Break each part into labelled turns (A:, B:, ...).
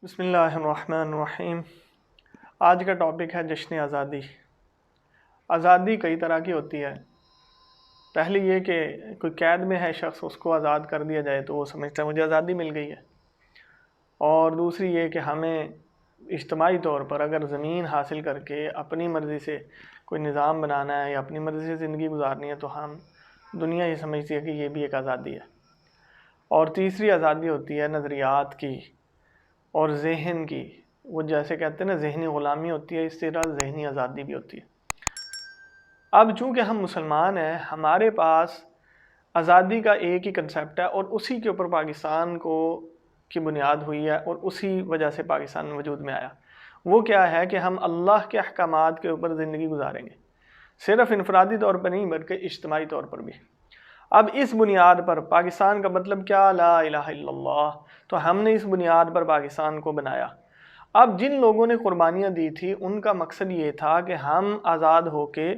A: بسم اللہ الرحمن الرحیم۔ آج کا ٹاپک ہے جشن آزادی۔ آزادی کئی طرح کی ہوتی ہے۔ پہلی یہ کہ کوئی قید میں ہے شخص، اس کو آزاد کر دیا جائے تو وہ سمجھتا ہے مجھے آزادی مل گئی ہے۔ اور دوسری یہ کہ ہمیں اجتماعی طور پر اگر زمین حاصل کر کے اپنی مرضی سے کوئی نظام بنانا ہے یا اپنی مرضی سے زندگی گزارنی ہے تو ہم دنیا یہ سمجھتی ہے کہ یہ بھی ایک آزادی ہے۔ اور تیسری آزادی ہوتی ہے نظریات کی اور ذہن کی، وہ جیسے کہتے ہیں نا ذہنی غلامی ہوتی ہے، اس طرح ذہنی آزادی بھی ہوتی ہے۔ اب چونکہ ہم مسلمان ہیں، ہمارے پاس آزادی کا ایک ہی کنسیپٹ ہے اور اسی کے اوپر پاکستان کی بنیاد ہوئی ہے اور اسی وجہ سے پاکستان وجود میں آیا۔ وہ کیا ہے کہ ہم اللہ کے احکامات کے اوپر زندگی گزاریں گے، صرف انفرادی طور پر نہیں بلکہ اجتماعی طور پر بھی۔ اب اس بنیاد پر پاکستان کا مطلب کیا؟ لا الہ الا اللہ۔ تو ہم نے اس بنیاد پر پاکستان کو بنایا۔ اب جن لوگوں نے قربانیاں دی تھی ان کا مقصد یہ تھا کہ ہم آزاد ہو کے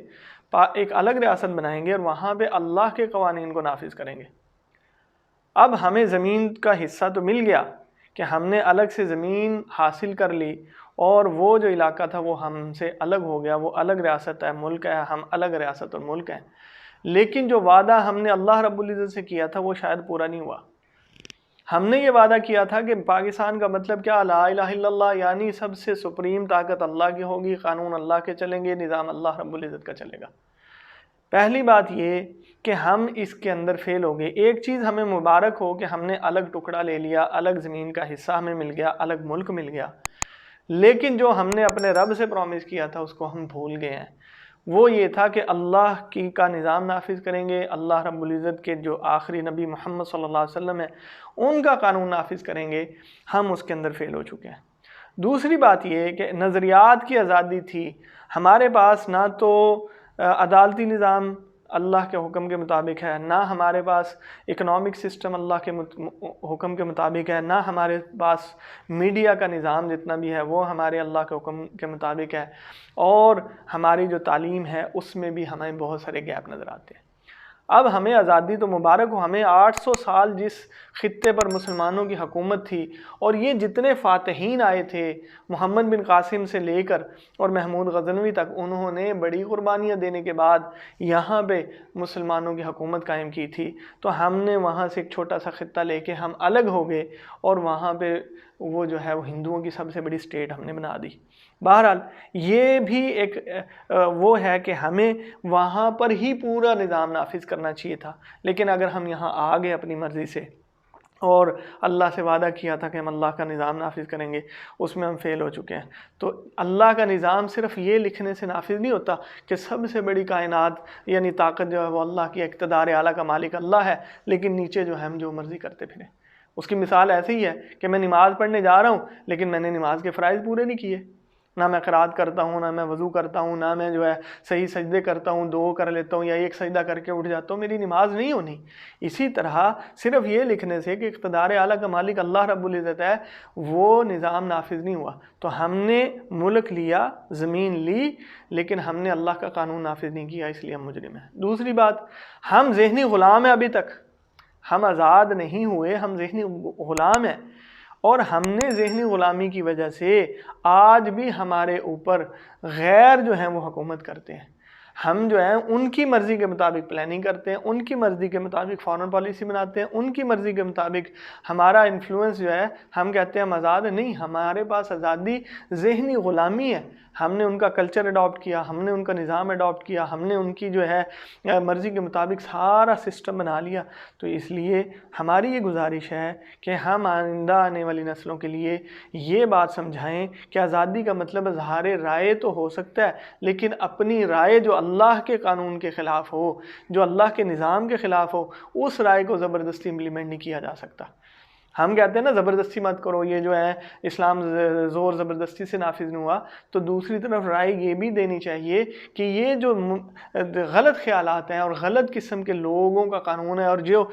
A: ایک الگ ریاست بنائیں گے اور وہاں پہ اللہ کے قوانین کو نافذ کریں گے۔ اب ہمیں زمین کا حصہ تو مل گیا کہ ہم نے الگ سے زمین حاصل کر لی اور وہ جو علاقہ تھا وہ ہم سے الگ ہو گیا، وہ الگ ریاست ہے، ملک ہے، ہم الگ ریاست اور ملک ہیں۔ لیکن جو وعدہ ہم نے اللہ رب العزت سے کیا تھا وہ شاید پورا نہیں ہوا۔ ہم نے یہ وعدہ کیا تھا کہ پاکستان کا مطلب کیا؟ لا الہ الا اللہ، یعنی سب سے سپریم طاقت اللہ کی ہوگی، قانون اللہ کے چلیں گے، نظام اللہ رب العزت کا چلے گا۔ پہلی بات یہ کہ ہم اس کے اندر فیل ہو گئے۔ ایک چیز ہمیں مبارک ہو کہ ہم نے الگ ٹکڑا لے لیا، الگ زمین کا حصہ ہمیں مل گیا، الگ ملک مل گیا، لیکن جو ہم نے اپنے رب سے پرومس کیا تھا اس کو ہم بھول گئے ہیں۔ وہ یہ تھا کہ اللہ کا نظام نافذ کریں گے، اللہ رب العزت کے جو آخری نبی محمد صلی اللہ علیہ وسلم ہیں ان کا قانون نافذ کریں گے۔ ہم اس کے اندر فیل ہو چکے ہیں۔ دوسری بات یہ کہ نظریات کی آزادی تھی، ہمارے پاس نہ تو عدالتی نظام اللہ کے حکم کے مطابق ہے، نہ ہمارے پاس اکنامک سسٹم اللہ کے حکم کے مطابق ہے، نہ ہمارے پاس میڈیا کا نظام جتنا بھی ہے وہ ہمارے اللہ کے حکم کے مطابق ہے، اور ہماری جو تعلیم ہے اس میں بھی ہمیں بہت سارے گیپ نظر آتے ہیں۔ اب ہمیں آزادی تو مبارک ہو، ہمیں 800 سال جس خطے پر مسلمانوں کی حکومت تھی اور یہ جتنے فاتحین آئے تھے محمد بن قاسم سے لے کر اور محمود غزنوی تک، انہوں نے بڑی قربانیاں دینے کے بعد یہاں پہ مسلمانوں کی حکومت قائم کی تھی۔ تو ہم نے وہاں سے ایک چھوٹا سا خطہ لے کے ہم الگ ہو گئے اور وہاں پہ وہ جو ہے وہ ہندوؤں کی سب سے بڑی اسٹیٹ ہم نے بنا دی۔ بہرحال یہ بھی ایک وہ ہے کہ ہمیں وہاں پر ہی پورا نظام نافذ کرنا چاہیے تھا، لیکن اگر ہم یہاں آ گئے اپنی مرضی سے اور اللہ سے وعدہ کیا تھا کہ ہم اللہ کا نظام نافذ کریں گے، اس میں ہم فیل ہو چکے ہیں۔ تو اللہ کا نظام صرف یہ لکھنے سے نافذ نہیں ہوتا کہ سب سے بڑی کائنات یعنی طاقت جو ہے وہ اللہ کی، اقتدار اعلیٰ کا مالک اللہ ہے، لیکن نیچے جو ہے ہم جو مرضی کرتے پھریں۔ اس کی مثال ایسے ہی ہے کہ میں نماز پڑھنے جا رہا ہوں لیکن میں نے نماز کے فرائض پورے نہیں کیے، نہ میں قرات کرتا ہوں، نہ میں وضو کرتا ہوں، نہ میں جو ہے صحیح سجدے کرتا ہوں، 2 کر لیتا ہوں یا ایک سجدہ کر کے اٹھ جاتا ہوں، میری نماز نہیں ہونی۔ اسی طرح صرف یہ لکھنے سے کہ اقتدار اعلیٰ کا مالک اللہ رب العزت ہے وہ نظام نافذ نہیں ہوا۔ تو ہم نے ملک لیا، زمین لی، لیکن ہم نے اللہ کا قانون نافذ نہیں کیا، اس لیے ہم مجرم ہیں۔ دوسری بات، ہم ذہنی غلام ہیں، ابھی تک ہم آزاد نہیں ہوئے، ہم ذہنی غلام ہیں، اور ہم نے ذہنی غلامی کی وجہ سے آج بھی ہمارے اوپر غیر جو ہیں وہ حکومت کرتے ہیں۔ ہم جو ہیں ان کی مرضی کے مطابق پلاننگ کرتے ہیں، ان کی مرضی کے مطابق فارن پالیسی بناتے ہیں، ان کی مرضی کے مطابق ہمارا انفلوئنس جو ہے، ہم کہتے ہیں ہم آزاد ہیں۔ نہیں، ہمارے پاس آزادی ذہنی غلامی ہے۔ ہم نے ان کا کلچر اڈاپٹ کیا، ہم نے ان کا نظام اڈاپٹ کیا، ہم نے ان کی جو ہے مرضی کے مطابق سارا سسٹم بنا لیا۔ تو اس لیے ہماری یہ گزارش ہے کہ ہم آئندہ آنے والی نسلوں کے لیے یہ بات سمجھائیں کہ آزادی کا مطلب اظہار رائے تو ہو سکتا ہے، لیکن اپنی رائے جو اللہ کے قانون کے خلاف ہو، جو اللہ کے نظام کے خلاف ہو، اس رائے کو زبردستی امپلیمنٹ نہیں کیا جا سکتا۔ ہم کہتے ہیں نا زبردستی مت کرو، یہ جو ہے اسلام زور زبردستی سے نافذ نہیں ہوا، تو دوسری طرف رائے یہ بھی دینی چاہیے کہ یہ جو غلط خیالات ہیں اور غلط قسم کے لوگوں کا قانون ہے اور جو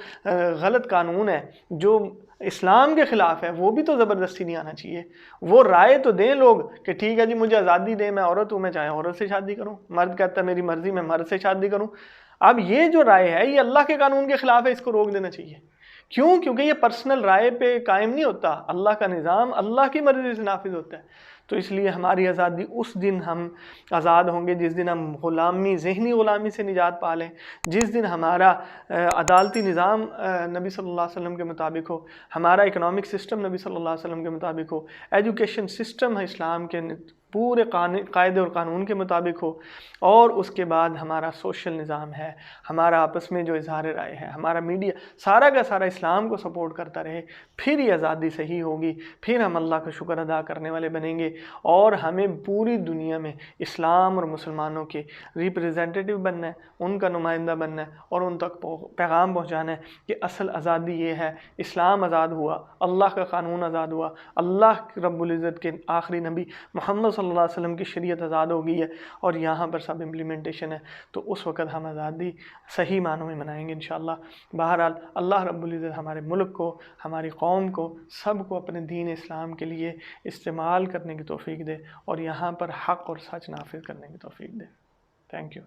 A: غلط قانون ہے جو اسلام کے خلاف ہے، وہ بھی تو زبردستی نہیں آنا چاہیے۔ وہ رائے تو دیں لوگ کہ ٹھیک ہے جی مجھے آزادی دیں، میں عورت ہوں، میں چاہے عورت سے شادی کروں، مرد کہتا ہے میری مرضی میں مرد سے شادی کروں۔ اب یہ جو رائے ہے یہ اللہ کے قانون کے خلاف ہے، اس کو روک دینا چاہیے، کیوں؟ کیونکہ یہ پرسنل رائے پہ قائم نہیں ہوتا، اللہ کا نظام اللہ کی مرضی سے نافذ ہوتا ہے۔ تو اس لیے ہماری آزادی اس دن ہم آزاد ہوں گے جس دن ہم غلامی، ذہنی غلامی سے نجات پا لیں، جس دن ہمارا عدالتی نظام نبی صلی اللہ علیہ وسلم کے مطابق ہو، ہمارا اکنامک سسٹم نبی صلی اللہ علیہ وسلم کے مطابق ہو، ایجوکیشن سسٹم ہے اسلام کے پورے قاعدے اور قانون کے مطابق ہو، اور اس کے بعد ہمارا سوشل نظام ہے، ہمارا آپس میں جو اظہار رائے ہے، ہمارا میڈیا سارا کا سارا اسلام کو سپورٹ کرتا رہے، پھر یہ آزادی صحیح ہوگی، پھر ہم اللہ کا شکر ادا کرنے والے بنیں گے، اور ہمیں پوری دنیا میں اسلام اور مسلمانوں کے ریپریزنٹیٹیو بننا ہے، ان کا نمائندہ بننا ہے، اور ان تک پیغام پہنچانا ہے کہ اصل آزادی یہ ہے، اسلام آزاد ہوا، اللہ کا قانون آزاد ہوا، اللہ رب العزت کے آخری نبی محمد صلی اللہ علیہ وسلم کی شریعت آزاد ہو گئی ہے، اور یہاں پر سب امپلیمنٹیشن ہے، تو اس وقت ہم آزادی صحیح معنوں میں منائیں گے انشاءاللہ۔ بہرحال اللہ رب العزت ہمارے ملک کو، ہماری قوم کو، سب کو اپنے دین اسلام کے لیے استعمال کرنے کی توفیق دے، اور یہاں پر حق اور سچ نافذ کرنے کی توفیق دے۔ Thank you.